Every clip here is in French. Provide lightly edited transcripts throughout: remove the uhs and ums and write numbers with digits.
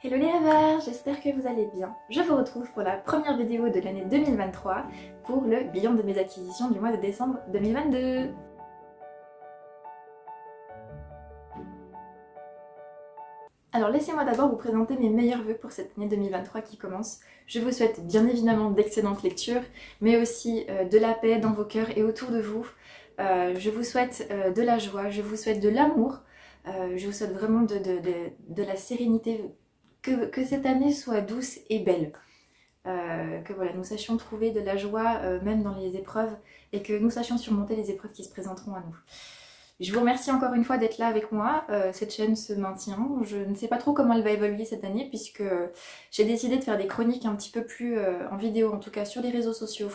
Hello les rêveurs, j'espère que vous allez bien. Je vous retrouve pour la première vidéo de l'année 2023 pour le bilan de mes acquisitions du mois de décembre 2022. Alors laissez-moi d'abord vous présenter mes meilleurs vœux pour cette année 2023 qui commence. Je vous souhaite bien évidemment d'excellentes lectures, mais aussi de la paix dans vos cœurs et autour de vous. Je vous souhaite de la joie, je vous souhaite de l'amour, je vous souhaite vraiment de la sérénité. Que cette année soit douce et belle, que voilà, nous sachions trouver de la joie même dans les épreuves et que nous sachions surmonter les épreuves qui se présenteront à nous. Je vous remercie encore une fois d'être là avec moi, cette chaîne se maintient, je ne sais pas trop comment elle va évoluer cette année puisque j'ai décidé de faire des chroniques un petit peu plus en vidéo, en tout cas sur les réseaux sociaux,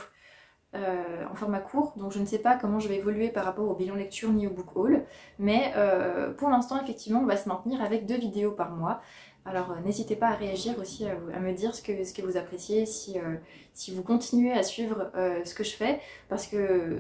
en format court, donc je ne sais pas comment je vais évoluer par rapport au bilan lecture ni au book haul, mais pour l'instant effectivement on va se maintenir avec 2 vidéos par mois. Alors n'hésitez pas à réagir aussi, à me dire ce que vous appréciez, si vous continuez à suivre ce que je fais, parce que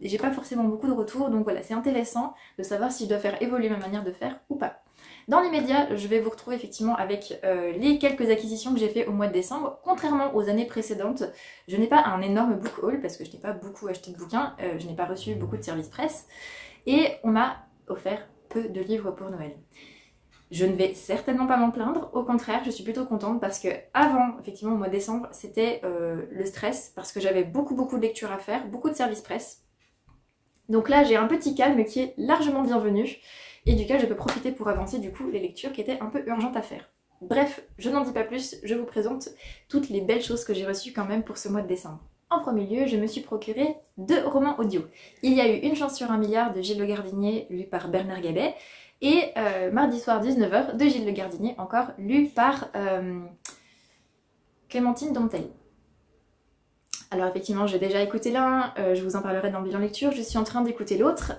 j'ai pas forcément beaucoup de retours, donc voilà, c'est intéressant de savoir si je dois faire évoluer ma manière de faire ou pas. Dans les médias, je vais vous retrouver effectivement avec les quelques acquisitions que j'ai fait au mois de décembre. Contrairement aux années précédentes, je n'ai pas un énorme book haul, parce que je n'ai pas beaucoup acheté de bouquins, je n'ai pas reçu beaucoup de services presse, et on m'a offert peu de livres pour Noël. Je ne vais certainement pas m'en plaindre, au contraire, je suis plutôt contente parce que avant, effectivement, au mois de décembre, c'était le stress parce que j'avais beaucoup de lectures à faire, beaucoup de services presse. Donc là, j'ai un petit calme qui est largement bienvenu et duquel je peux profiter pour avancer du coup les lectures qui étaient un peu urgentes à faire. Bref, je n'en dis pas plus, je vous présente toutes les belles choses que j'ai reçues quand même pour ce mois de décembre. En premier lieu, je me suis procuré 2 romans audio. Il y a eu Une chance sur un milliard de Gilles Le Gardinier, lu par Bernard Gabet, et Mardi soir 19h de Gilles Le Gardinier, encore lu par Clémentine Domptel. Alors effectivement, j'ai déjà écouté l'un, je vous en parlerai dans le bilan lecture, je suis en train d'écouter l'autre.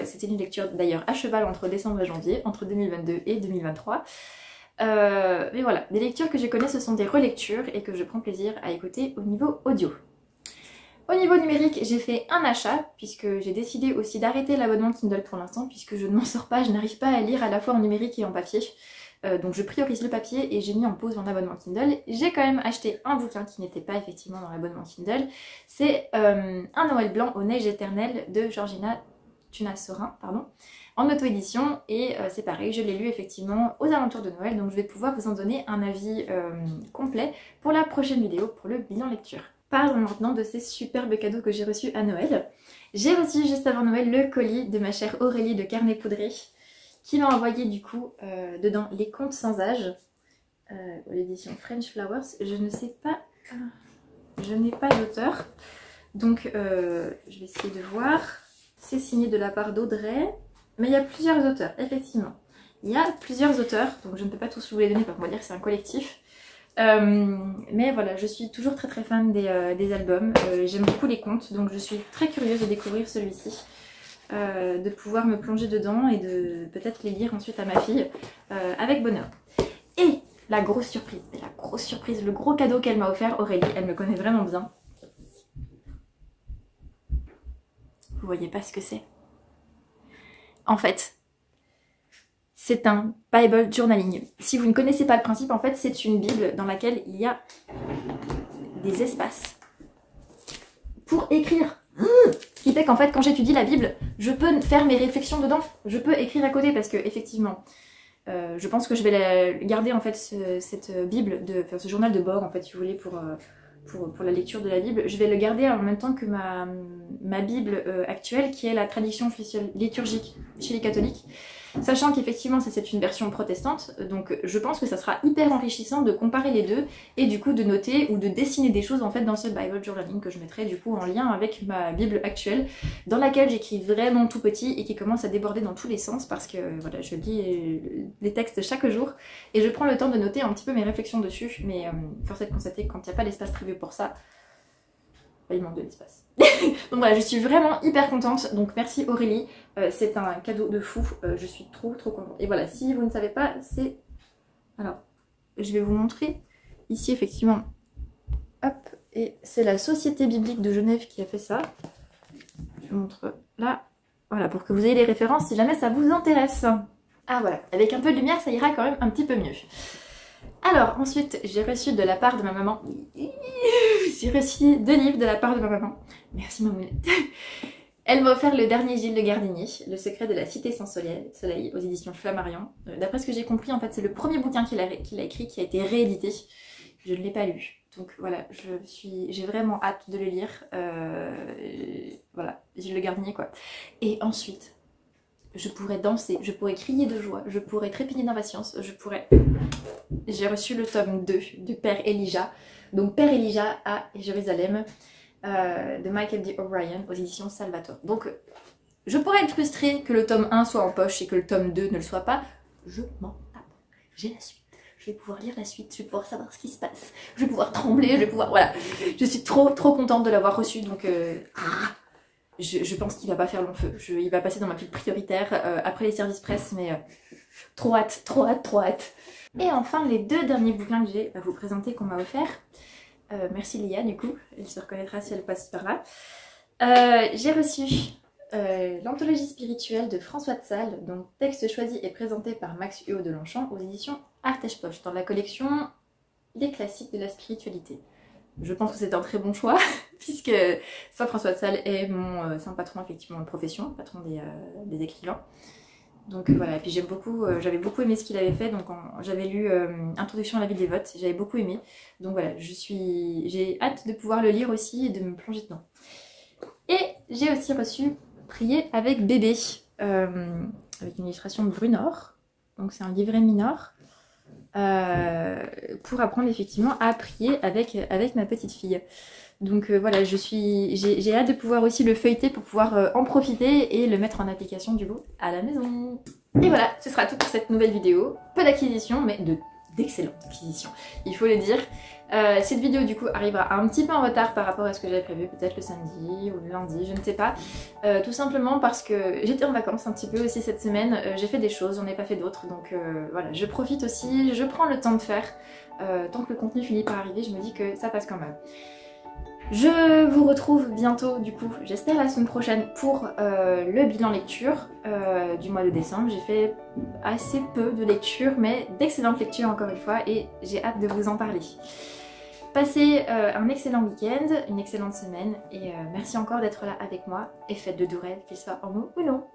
C'était une lecture d'ailleurs à cheval entre décembre et janvier, entre 2022 et 2023. Mais voilà, des lectures que je connais, ce sont des relectures et que je prends plaisir à écouter au niveau audio. Au niveau numérique, j'ai fait un achat, puisque j'ai décidé aussi d'arrêter l'abonnement Kindle pour l'instant, puisque je ne m'en sors pas, je n'arrive pas à lire à la fois en numérique et en papier. Donc je priorise le papier et j'ai mis en pause mon abonnement Kindle. J'ai quand même acheté un bouquin qui n'était pas effectivement dans l'abonnement Kindle. C'est Un Noël blanc aux neiges éternelles de Georgina Tunas-Sorin, en auto-édition. Et c'est pareil, je l'ai lu effectivement aux alentours de Noël, donc je vais pouvoir vous en donner un avis complet pour la prochaine vidéo, pour le bilan lecture. Parlons maintenant de ces superbes cadeaux que j'ai reçus à Noël. J'ai reçu juste avant Noël le colis de ma chère Aurélie de Carnet Poudré qui m'a envoyé du coup dedans Les Contes sans âge, l'édition French Flowers. Je ne sais pas, je n'ai pas d'auteur, donc je vais essayer de voir. C'est signé de la part d'Audrey, mais il y a plusieurs auteurs, effectivement. Il y a plusieurs auteurs, donc je ne peux pas tous vous les donner, on va dire que c'est un collectif. Mais voilà, je suis toujours très fan des albums, j'aime beaucoup les contes, donc je suis très curieuse de découvrir celui-ci, de pouvoir me plonger dedans et de peut-être les lire ensuite à ma fille avec bonheur. Et la grosse surprise, le gros cadeau qu'elle m'a offert, Aurélie, elle me connaît vraiment bien. Vous voyez pas ce que c'est? En fait, c'est un Bible journaling. Si vous ne connaissez pas le principe, en fait, c'est une Bible dans laquelle il y a des espaces pour écrire. Ce qui fait qu'en fait, quand j'étudie la Bible, je peux faire mes réflexions dedans. Je peux écrire à côté parce que, effectivement, je pense que je vais garder en fait cette Bible, ce journal de bord, en fait, si vous voulez, pour la lecture de la Bible. Je vais le garder en même temps que ma Bible actuelle, qui est la tradition officielle liturgique chez les catholiques. Sachant qu'effectivement c'est une version protestante, donc je pense que ça sera hyper enrichissant de comparer les deux et du coup de noter ou de dessiner des choses en fait dans ce Bible journaling que je mettrai du coup en lien avec ma Bible actuelle, dans laquelle j'écris vraiment tout petit et qui commence à déborder dans tous les sens parce que voilà, je lis les textes chaque jour et je prends le temps de noter un petit peu mes réflexions dessus, mais force est de constater que quand il n'y a pas d'espace prévu pour ça, il manque de l'espace. Donc voilà, je suis vraiment hyper contente, donc merci Aurélie, c'est un cadeau de fou, je suis trop contente. Et voilà, si vous ne savez pas, c'est... Alors, je vais vous montrer ici effectivement, hop, et c'est la Société Biblique de Genève qui a fait ça. Je vous montre là, voilà, pour que vous ayez les références si jamais ça vous intéresse. Ah voilà, avec un peu de lumière ça ira quand même un petit peu mieux. Alors ensuite j'ai reçu de la part de ma maman, j'ai reçu 2 livres de la part de ma maman. Merci mamounette. Elle m'a offert le dernier Gilles de Gardinier, Le secret de la cité sans soleil, aux éditions Flammarion. D'après ce que j'ai compris, en fait, c'est le premier bouquin qu'il a écrit qui a été réédité. Je ne l'ai pas lu. Donc voilà, j'ai vraiment hâte de le lire. Voilà, Gilles de Gardinier quoi. Et ensuite, je pourrais danser, je pourrais crier de joie, je pourrais trépigner d'impatience, J'ai reçu le tome 2 du Père Elijah. Donc Père Elijah à Jérusalem. De Michael D. O'Brien aux éditions Salvatore. Donc je pourrais être frustrée que le tome 1 soit en poche et que le tome 2 ne le soit pas. Je m'en tape. J'ai la suite. Je vais pouvoir lire la suite, je vais pouvoir savoir ce qui se passe. Je vais pouvoir trembler, je vais pouvoir... Voilà. Je suis trop contente de l'avoir reçu. Donc je pense qu'il va pas faire long feu. Il va passer dans ma pile prioritaire après les services presse. Mais trop hâte, trop hâte, trop hâte. Et enfin les 2 derniers bouquins que j'ai à vous présenter qu'on m'a offert. Merci Lia du coup, elle se reconnaîtra si elle passe par là. J'ai reçu l'anthologie spirituelle de François de Sales, dont texte choisi et présenté par Max Huot de Longchamp aux éditions Artege Poche, dans la collection Les classiques de la spiritualité. Je pense que c'est un très bon choix, puisque Saint François de Sales est mon saint patron effectivement de profession, patron des écrivains. Donc voilà, et puis j'aime beaucoup, j'avais beaucoup aimé ce qu'il avait fait, donc j'avais lu Introduction à la vie dévote, j'avais beaucoup aimé. Donc voilà, j'ai hâte de pouvoir le lire aussi et de me plonger dedans. Et j'ai aussi reçu Prier avec bébé, avec une illustration de Brunor, donc c'est un livret mineur, pour apprendre effectivement à prier avec ma petite fille. Donc voilà, j'ai hâte de pouvoir aussi le feuilleter pour pouvoir en profiter et le mettre en application du coup à la maison. Et voilà, ce sera tout pour cette nouvelle vidéo. Peu d'acquisitions, mais d'excellentes acquisitions, il faut le dire. Cette vidéo du coup arrivera un petit peu en retard par rapport à ce que j'avais prévu, peut-être le samedi ou le lundi, je ne sais pas. Tout simplement parce que j'étais en vacances un petit peu aussi cette semaine, j'ai fait des choses, j'en ai pas fait d'autres, donc voilà, je profite aussi, je prends le temps de faire. Tant que le contenu finit par arriver, je me dis que ça passe quand même. Je vous retrouve bientôt du coup, j'espère la semaine prochaine pour le bilan lecture du mois de décembre. J'ai fait assez peu de lectures mais d'excellentes lectures encore une fois et j'ai hâte de vous en parler. Passez un excellent week-end, une excellente semaine et merci encore d'être là avec moi et faites de doux rêves, qu'ils soient en mots ou non.